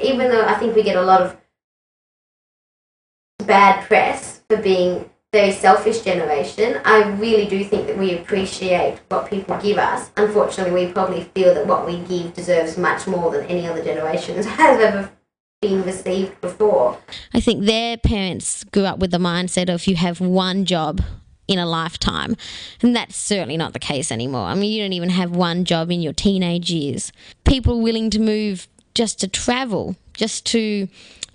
Even though I think we get a lot of bad press for being very selfish generation, I really do think that we appreciate what people give us. Unfortunately, we probably feel that what we give deserves much more than any other generations has ever been received before. I think their parents grew up with the mindset of you have one job in a lifetime, and that's certainly not the case anymore. I mean, you don't even have one job in your teenage years. People are willing to move just to travel, just to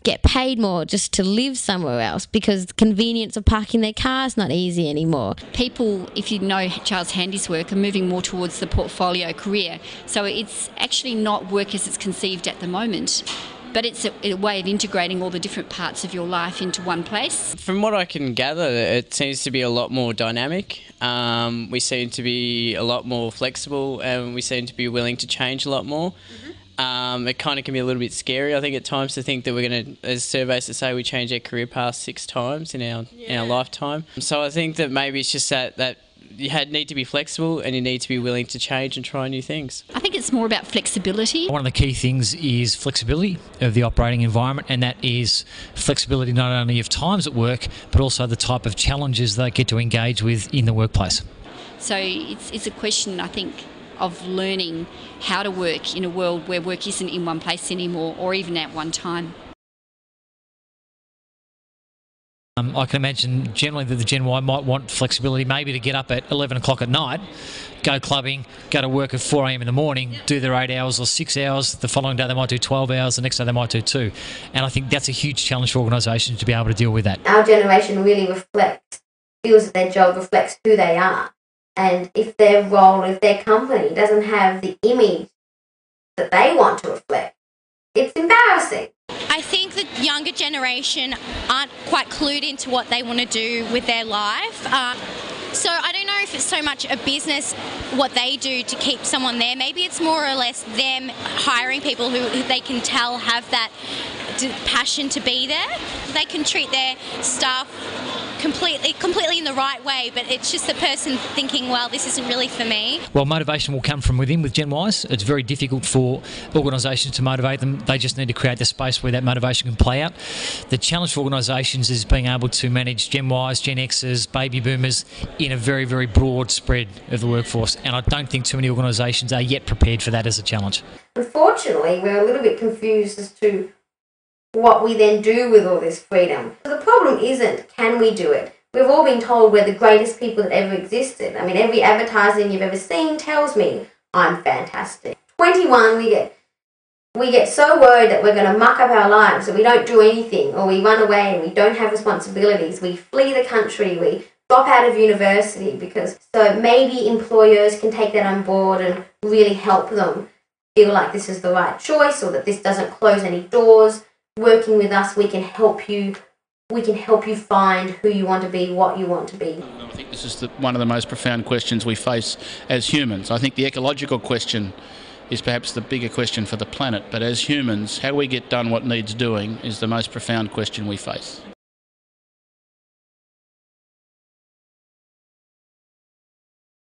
get paid more, just to live somewhere else, because the convenience of parking their car is not easy anymore. People, if you know Charles Handy's work, are moving more towards the portfolio career. So it's actually not work as it's conceived at the moment, but it's a way of integrating all the different parts of your life into one place. From what I can gather, it seems to be a lot more dynamic. We seem to be a lot more flexible, and we seem to be willing to change a lot more. It kind of can be a little bit scary, I think, at times, to think that we're going to, as surveys that say, we change our career path 6 times in our lifetime. So I think that maybe it's just that you need to be flexible, and you need to be willing to change and try new things. I think it's more about flexibility. One of the key things is flexibility of the operating environment, and that is flexibility not only of times at work, but also the type of challenges they get to engage with in the workplace. So it's a question, I think, of learning how to work in a world where work isn't in one place anymore, or even at one time. I can imagine generally that the Gen Y might want flexibility, maybe to get up at 11 o'clock at night, go clubbing, go to work at 4 a.m. in the morning, do their 8 hours or 6 hours. The following day they might do 12 hours, the next day they might do 2. And I think that's a huge challenge for organisations to be able to deal with that. Our generation really feels that their job reflects who they are. And if their role, if their company doesn't have the image that they want to reflect, it's embarrassing. I think the younger generation aren't quite clued into what they want to do with their life. So I don't know if it's so much a business, what they do to keep someone there. Maybe it's more or less them hiring people who they can tell have that passion to be there. They can treat their staff completely in the right way, but it's just the person thinking, well, this isn't really for me. Well, motivation will come from within with Gen Ys. It's very difficult for organisations to motivate them. They just need to create the space where that motivation can play out. The challenge for organisations is being able to manage Gen Ys, Gen Xs, baby boomers in a very, very broad spread of the workforce, and I don't think too many organisations are yet prepared for that as a challenge. Unfortunately, we're a little bit confused as to what we then do with all this freedom. So the problem isn't, can we do it? We've all been told we're the greatest people that ever existed. I mean, every advertising you've ever seen tells me I'm fantastic. 21, we get so worried that we're going to muck up our lives, that we don't do anything, or we run away and we don't have responsibilities. We flee the country, we drop out of university, so maybe employers can take that on board and really help them feel like this is the right choice, or that this doesn't close any doors. Working with us, we can help you find who you want to be, what you want to be. I think this is one of the most profound questions we face as humans. I think the ecological question is perhaps the bigger question for the planet, but as humans, how we get done what needs doing is the most profound question we face.